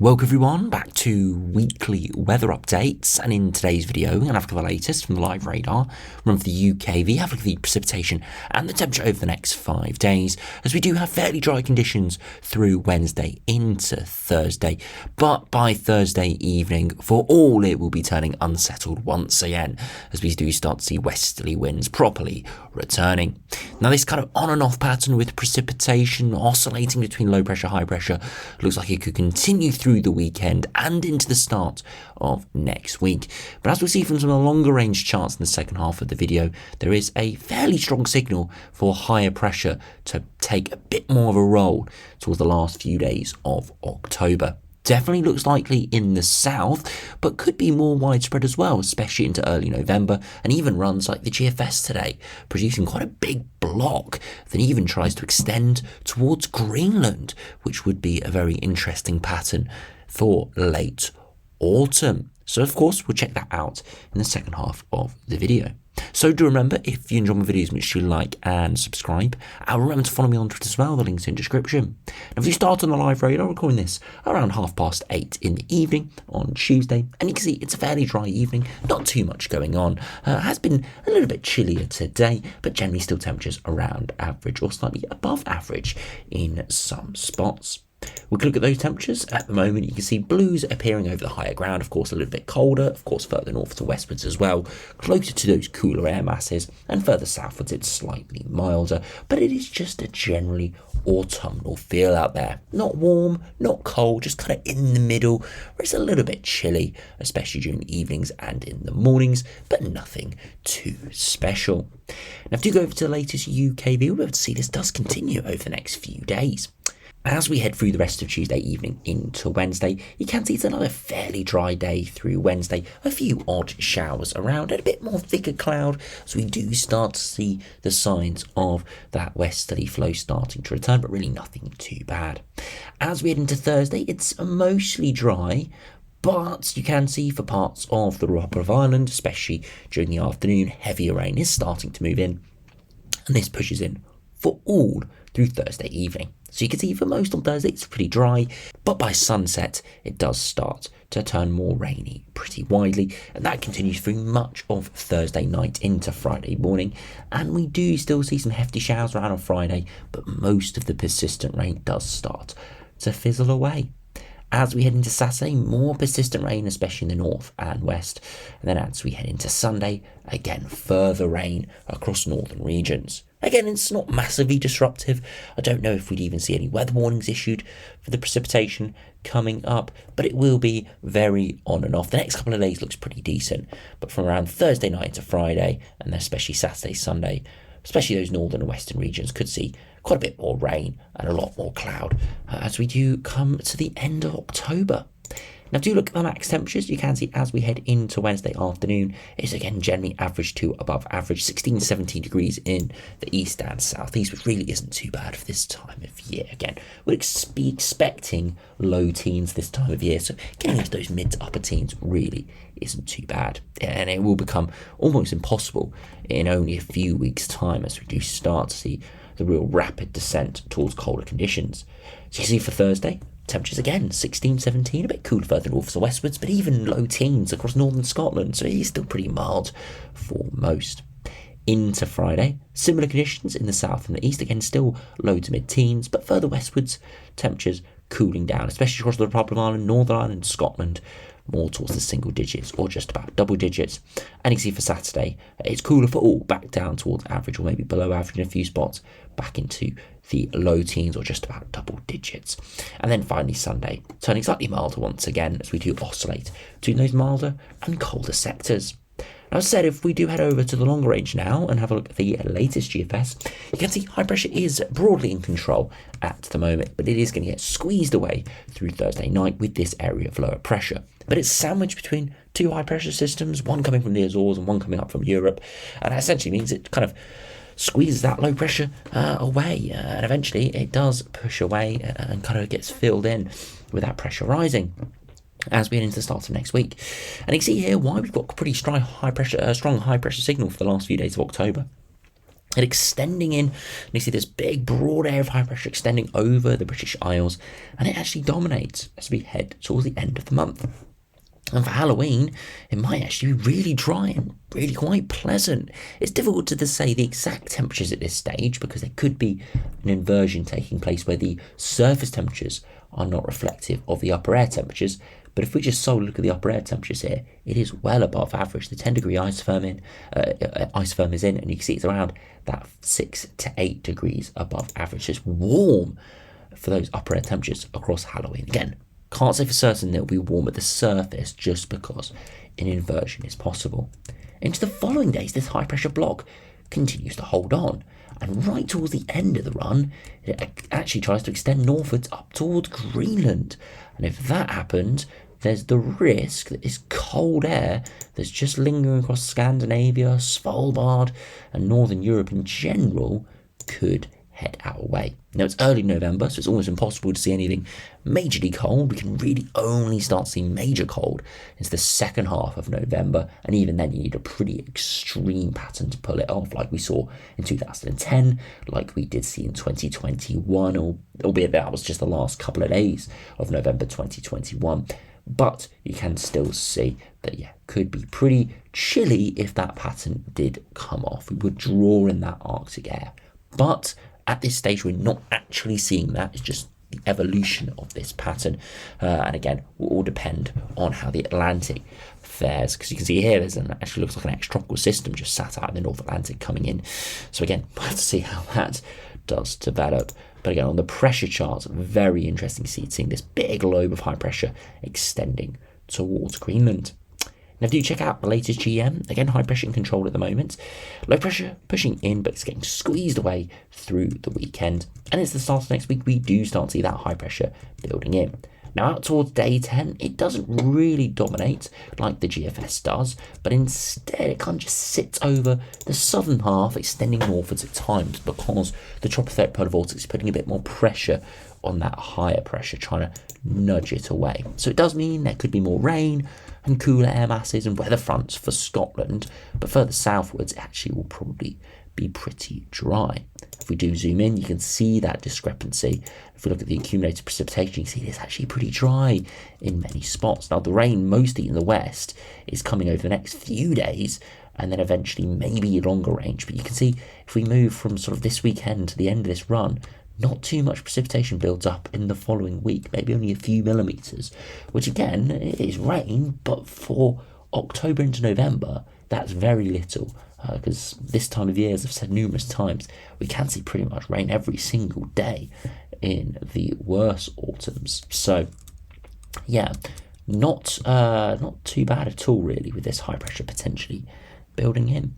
Welcome everyone back to weekly weather updates, and in today's video we're going to have a look at the latest from the live radar, run for the UKV, have a look at the precipitation and the temperature over the next 5 days, as we do have fairly dry conditions through Wednesday into Thursday, but by Thursday evening for all it will be turning unsettled once again, as we do start to see westerly winds properly returning. Now this kind of on and off pattern with precipitation oscillating between low pressure, high pressure looks like it could continue through the weekend and into the start of next week. But as we'll see from some of the longer range charts in the second half of the video, there is a fairly strong signal for higher pressure to take a bit more of a roll towards the last few days of October. Definitely looks likely in the south, but could be more widespread as well, especially into early November, and even runs like the GFS today, producing quite a big block that even tries to extend towards Greenland, which would be a very interesting pattern for late autumn. So of course, we'll check that out in the second half of the video. So do remember, if you enjoy my videos, make sure you like and subscribe. And remember to follow me on Twitter as well, the link's in the description. And if you start on the live radar, recording this around 8:30 in the evening on Tuesday. And you can see it's a fairly dry evening, not too much going on. Has been a little bit chillier today, but generally still temperatures around average or slightly above average in some spots. We can look at those temperatures. At the moment, you can see blues appearing over the higher ground, of course a little bit colder, of course further north to westwards as well, closer to those cooler air masses, and further southwards it's slightly milder, but it is just a generally autumnal feel out there. Not warm, not cold, just kind of in the middle, where it's a little bit chilly, especially during the evenings and in the mornings, but nothing too special. Now if you go over to the latest UKV, we'll be able to see this does continue over the next few days. As we head through the rest of Tuesday evening into Wednesday, you can see it's another fairly dry day through Wednesday. A few odd showers around and a bit more thicker cloud, so we do start to see the signs of that westerly flow starting to return, but really nothing too bad. As we head into Thursday, it's mostly dry, but you can see for parts of the Republic of Ireland, especially during the afternoon, heavier rain is starting to move in, and this pushes in for all through Thursday evening. So you can see for most on Thursday it's pretty dry, but by sunset it does start to turn more rainy pretty widely, and that continues through much of Thursday night into Friday morning, and we do still see some hefty showers around on Friday, but most of the persistent rain does start to fizzle away. As we head into Saturday, more persistent rain, especially in the north and west, and then as we head into Sunday, again further rain across northern regions. Again, it's not massively disruptive. I don't know if we'd even see any weather warnings issued for the precipitation coming up, but it will be very on and off. The next couple of days looks pretty decent, but from around Thursday night to Friday, and then especially Saturday, Sunday, especially those northern and western regions could see quite a bit more rain and a lot more cloud as we do come to the end of October. Now do look at the max temperatures. You can see as we head into Wednesday afternoon, it's again generally average to above average, 16-17 degrees in the east and southeast, which really isn't too bad for this time of year. Again, we'd be expecting low teens this time of year, so getting into those mid to upper teens really isn't too bad. And it will become almost impossible in only a few weeks' time as we do start to see the real rapid descent towards colder conditions. So you see for Thursday, temperatures again 16-17, a bit cooler further north and westwards, but even low teens across northern Scotland, so it is still pretty mild for most. Into Friday, similar conditions in the south and the east, again still low to mid-teens, but further westwards, temperatures cooling down, especially across the Republic of Ireland, Northern Ireland, Scotland, more towards the single digits or just about double digits. And you can see for Saturday, it's cooler for all, back down towards average or maybe below average in a few spots, back into the low teens or just about double digits. And then finally Sunday, turning slightly milder once again as we do oscillate between those milder and colder sectors. Now, as I said, if we do head over to the longer range now and have a look at the latest GFS, you can see high pressure is broadly in control at the moment, but it is going to get squeezed away through Thursday night with this area of lower pressure. But it's sandwiched between two high pressure systems, one coming from the Azores and one coming up from Europe, and that essentially means it kind of squeezes that low pressure away, and eventually it does push away and kind of gets filled in with that pressure rising as we head into the start of next week. And you can see here why we've got pretty strong high pressure signal for the last few days of October. and extending in. And you see this big broad area of high pressure extending over the British Isles, and it actually dominates as we head towards the end of the month. And for Halloween, it might actually be really dry and really quite pleasant. It's difficult to say the exact temperatures at this stage because there could be an inversion taking place where the surface temperatures are not reflective of the upper air temperatures. But if we just solely look at the upper air temperatures here, it is well above average. The 10-degree isotherm is in, and you can see it's around that 6 to 8 degrees above average. So it's warm for those upper air temperatures across Halloween. Again, can't say for certain that it'll be warm at the surface just because an inversion is possible. Into the following days, this high pressure block continues to hold on, and right towards the end of the run, it actually tries to extend northwards up towards Greenland. And if that happens, there's the risk that this cold air that's just lingering across Scandinavia, Svalbard, and Northern Europe in general could head our way. Now, it's early November, so it's almost impossible to see anything majorly cold. We can really only start seeing major cold into the second half of November, and even then you need a pretty extreme pattern to pull it off, like we saw in 2010, like we did see in 2021, albeit that was just the last couple of days of November 2021. But you can still see that, could be pretty chilly if that pattern did come off. We would draw in that Arctic air. But at this stage, we're not actually seeing that. It's just the evolution of this pattern. And again, will all depend on how the Atlantic fares. Because you can see here, actually looks like an extratropical system just sat out in the North Atlantic coming in. So again, we'll have to see how that does develop. But again, on the pressure charts, very interesting seeing this big lobe of high pressure extending towards Greenland. Now do check out the latest GM. Again, high pressure in control at the moment. Low pressure pushing in, but it's getting squeezed away through the weekend. And it's the start of next week, we do start to see that high pressure building in. Now out towards day 10, it doesn't really dominate like the GFS does, but instead it kind of just sits over the southern half, extending northwards at times because the tropospheric polar vortex is putting a bit more pressure on that higher pressure, trying to nudge it away. So it does mean there could be more rain and cooler air masses and weather fronts for Scotland, but further southwards it actually will probably be pretty dry. If we do zoom in, you can see that discrepancy. If we look at the accumulated precipitation, you see it's actually pretty dry in many spots. Now, the rain mostly in the west is coming over the next few days, and then eventually maybe longer range. But you can see if we move from sort of this weekend to the end of this run, not too much precipitation builds up in the following week, maybe only a few millimetres, which again is rain, but for October into November, that's very little. Because this time of year, as I've said numerous times, we can see pretty much rain every single day in the worse autumns. So, not too bad at all, really, with this high pressure potentially building in.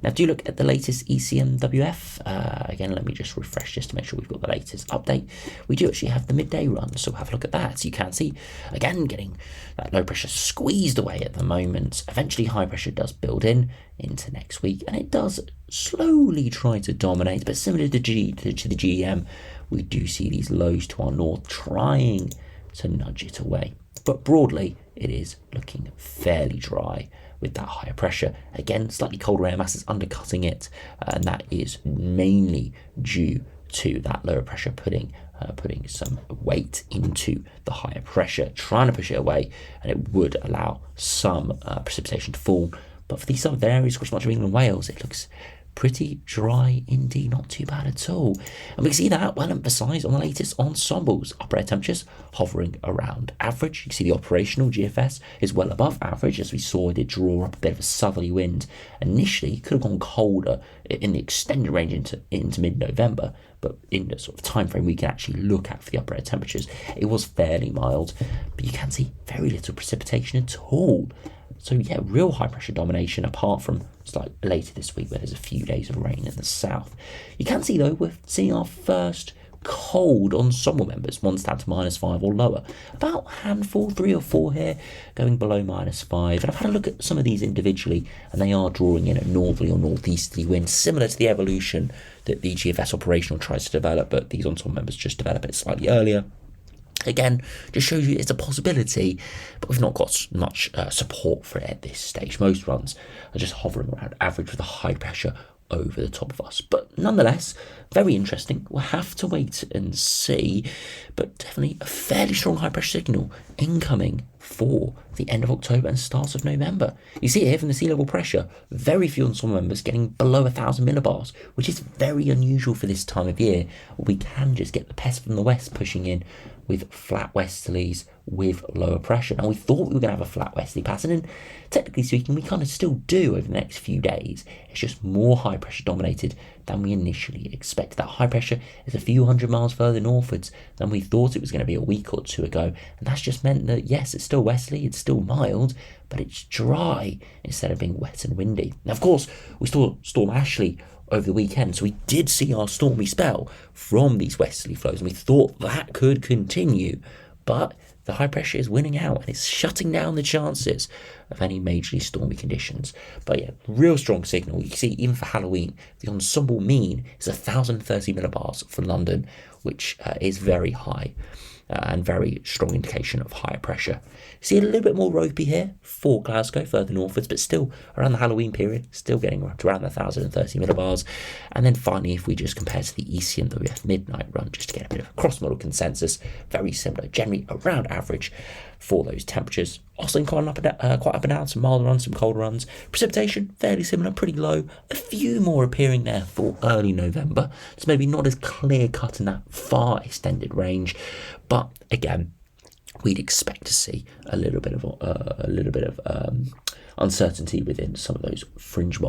Now, do look at the latest ECMWF. Again, let me just refresh just to make sure we've got the latest update. We do actually have the midday run, so have a look at that. So you can see, again, getting that low pressure squeezed away at the moment. Eventually, high pressure does build in into next week, and it does slowly try to dominate. But similar to the GEM, we do see these lows to our north trying to nudge it away. But broadly, it is looking fairly dry with that higher pressure. Again, slightly colder air masses undercutting it, and that is mainly due to that lower pressure putting some weight into the higher pressure, trying to push it away, and it would allow some precipitation to fall. But for these southern areas across much of England and Wales, it looks pretty dry indeed, not too bad at all. And we can see that well emphasised on the latest ensembles. Upper air temperatures hovering around average. You can see the operational GFS is well above average, as we saw it did draw up a bit of a southerly wind. Initially, it could have gone colder in the extended range into mid-November, but in the sort of time frame we can actually look at for the upper air temperatures, it was fairly mild, but you can see very little precipitation at all. So real high pressure domination, apart from like later this week where there's a few days of rain in the south. You can see though, we're seeing our first cold ensemble members, one's down to -5 or lower. About a handful, 3 or 4 here, going below -5. And I've had a look at some of these individually, and they are drawing in a northerly or northeasterly wind, similar to the evolution that the GFS operational tries to develop, but these ensemble members just develop it slightly earlier. Again, just shows you it's a possibility, but we've not got much support for it at this stage. Most runs are just hovering around average with a high pressure over the top of us. But nonetheless, very interesting. We'll have to wait and see, but definitely a fairly strong high pressure signal incoming for the end of October and start of November. You see here from the sea level pressure, very few Ensemble members getting below 1,000 millibars, which is very unusual for this time of year. We can just get the pest from the west pushing in with flat westerlies with lower pressure. Now, we thought we were going to have a flat westerly pattern, and technically speaking, we kind of still do over the next few days. It's just more high pressure dominated than we initially expected. That high pressure is a few hundred miles further northwards than we thought it was going to be a week or two ago, and that's just meant that, yes, it's still westerly, it's still mild, but it's dry instead of being wet and windy. Now, of course, we saw Storm Ashley over the weekend, so we did see our stormy spell from these westerly flows, and we thought that could continue, but the high pressure is winning out and it's shutting down the chances of any majorly stormy conditions. But yeah, real strong signal. You see, even for Halloween, the Ensemble mean is 1,030 millibars for London, which is very high. And very strong indication of higher pressure. See a little bit more ropey here for Glasgow, further northwards, but still around the Halloween period, still getting around 1,030 millibars. And then finally, if we just compare to the ECMWF midnight run, just to get a bit of a cross-model consensus, very similar, generally around average for those temperatures. Oscillating quite up and down, some milder runs, some colder runs. Precipitation, fairly similar, pretty low. A few more appearing there for early November. So maybe not as clear-cut in that far extended range. But again, we'd expect to see a little bit of uncertainty within some of those fringe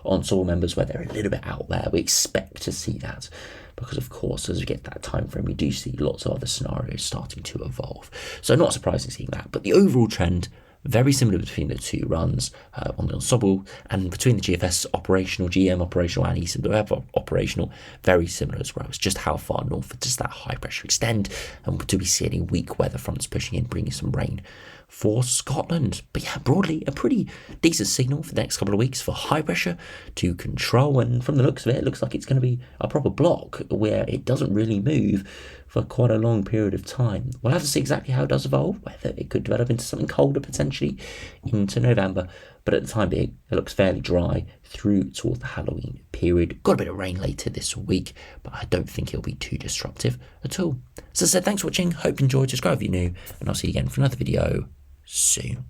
Ensemble members where they're a little bit out there. We expect to see that because, of course, as we get that time frame, we do see lots of other scenarios starting to evolve. So not surprising seeing that, but the overall trend very similar between the two runs on the Ensemble, and between the GFS operational, GM operational, and ECMWF operational, very similar as well. It's just how far north does that high pressure extend, and do we see any weak weather fronts pushing in, bringing some rain for Scotland? But yeah, broadly a pretty decent signal for the next couple of weeks for high pressure to control, and from the looks of it, it looks like it's going to be a proper block where it doesn't really move for quite a long period of time. We'll have to see exactly how it does evolve, whether it could develop into something colder potentially into November, but at the time being, it looks fairly dry through towards the Halloween period. Got a bit of rain later this week, but I don't think it'll be too disruptive at all. So as I said, thanks for watching, hope you enjoyed, subscribe if you're new, and I'll see you again for another video soon.